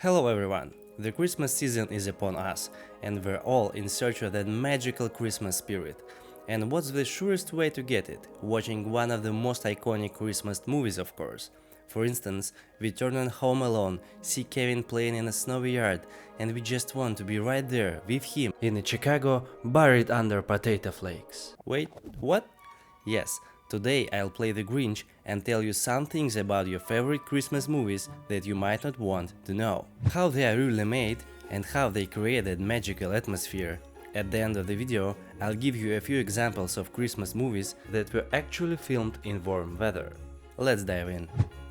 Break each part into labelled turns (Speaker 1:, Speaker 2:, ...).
Speaker 1: Hello everyone! The Christmas season is upon us, and we're all in search of that magical Christmas spirit. And what's the surest way to get it? Watching one of the most iconic Christmas movies, of course. For instance, we turn on Home Alone, see Kevin playing in a snowy yard, and we just want to be right there with him in a Chicago buried under potato flakes. Wait, what? Yes, today I'll play the Grinch and tell you some things about your favorite Christmas movies that you might not want to know. How they are really made and how they create that magical atmosphere. At the end of the video, I'll give you a few examples of Christmas movies that were actually filmed in warm weather. Let's dive in.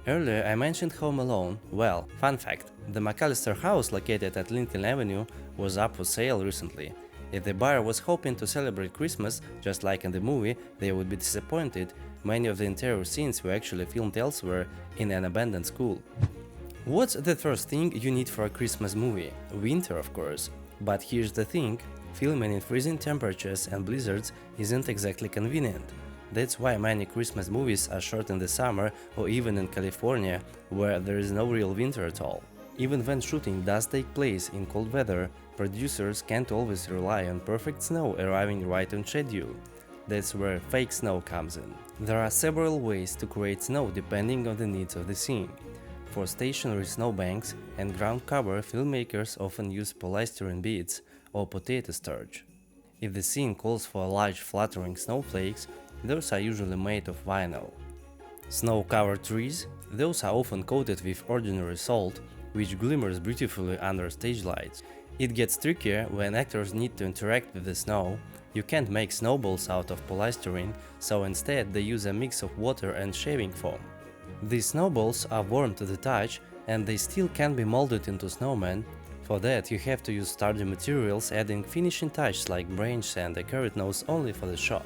Speaker 1: Earlier I mentioned Home Alone. Well, fun fact, the McAllister house located at Lincoln Avenue was up for sale recently. If the buyer was hoping to celebrate Christmas, just like in the movie, they would be disappointed. Many of the interior scenes were actually filmed elsewhere in an abandoned school. What's the first thing you need for a Christmas movie? Winter, of course. But here's the thing, filming in freezing temperatures and blizzards isn't exactly convenient. That's why many Christmas movies are shot in the summer or even in California, where there is no real winter at all. Even when shooting does take place in cold weather, producers can't always rely on perfect snow arriving right on schedule. That's where fake snow comes in. There are several ways to create snow depending on the needs of the scene. For stationary snowbanks and ground cover, filmmakers often use polystyrene beads or potato starch. If the scene calls for large fluttering snowflakes, those are usually made of vinyl. Snow-covered trees, those are often coated with ordinary salt, which glimmers beautifully under stage lights. It gets trickier when actors need to interact with the snow. You can't make snowballs out of polystyrene, so instead they use a mix of water and shaving foam. These snowballs are warm to the touch, and they still can be molded into snowmen. For that you have to use sturdy materials, adding finishing touches like branches and a carrot nose only for the shot.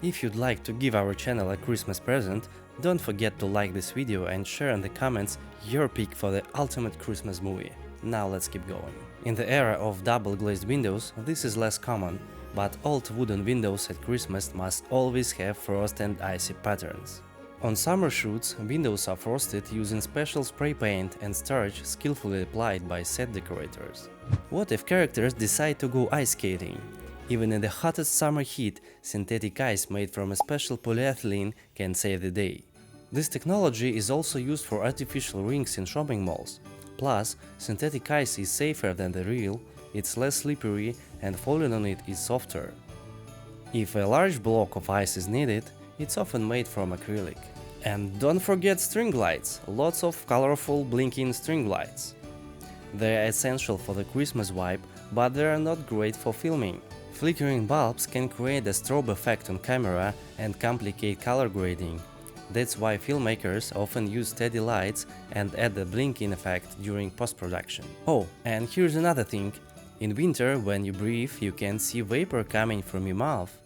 Speaker 1: If you'd like to give our channel a Christmas present, don't forget to like this video and share in the comments your pick for the ultimate Christmas movie. Now let's keep going. In the era of double glazed windows, this is less common, but old wooden windows at Christmas must always have frost and icy patterns. On summer shoots, windows are frosted using special spray paint and starch skillfully applied by set decorators. What if characters decide to go ice skating? Even in the hottest summer heat, synthetic ice made from a special polyethylene can save the day. This technology is also used for artificial rings in shopping malls. Plus, synthetic ice is safer than the real, it's less slippery and falling on it is softer. If a large block of ice is needed, it's often made from acrylic. And don't forget string lights, lots of colorful blinking string lights. They are essential for the Christmas vibe, but they are not great for filming. Flickering bulbs can create a strobe effect on camera and complicate color grading. That's why filmmakers often use steady lights and add a blinking effect during post-production. Oh, and here's another thing. In winter, when you breathe, you can see vapor coming from your mouth.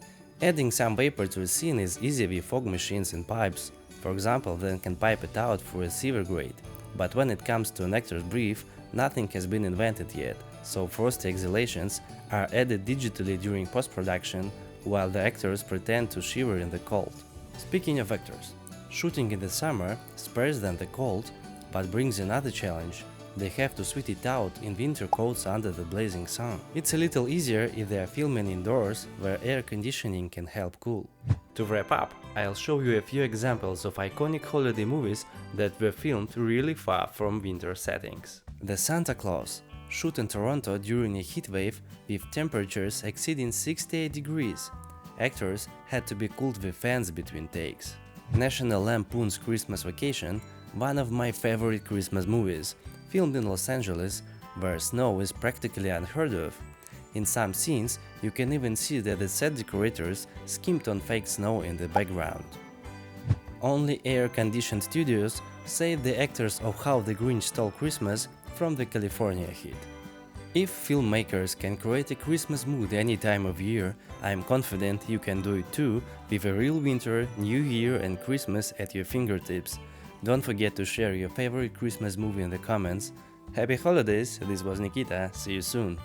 Speaker 1: Adding some vapor to a scene is easy with fog machines and pipes. For example, then can pipe it out through a sewer grate. But when it comes to an actor's breath, nothing has been invented yet, so frosty exhalations are added digitally during post-production, while the actors pretend to shiver in the cold. Speaking of actors, shooting in the summer spares them the cold, but brings another challenge. They have to sweat it out in winter coats under the blazing sun. It's a little easier if they are filming indoors, where air conditioning can help cool. To wrap up, I'll show you a few examples of iconic holiday movies that were filmed really far from winter settings. The Santa Claus, shot in Toronto during a heat wave with temperatures exceeding 68 degrees. Actors had to be cooled with fans between takes. National Lampoon's Christmas Vacation, one of my favorite Christmas movies, filmed in Los Angeles, where snow is practically unheard of. In some scenes, you can even see that the set decorators skimped on fake snow in the background. Only air-conditioned studios saved the actors of How the Grinch Stole Christmas from the California heat. If filmmakers can create a Christmas mood any time of year, I'm confident you can do it too, with a real winter, New Year and Christmas at your fingertips. Don't forget to share your favorite Christmas movie in the comments. Happy holidays, this was Nikita, see you soon!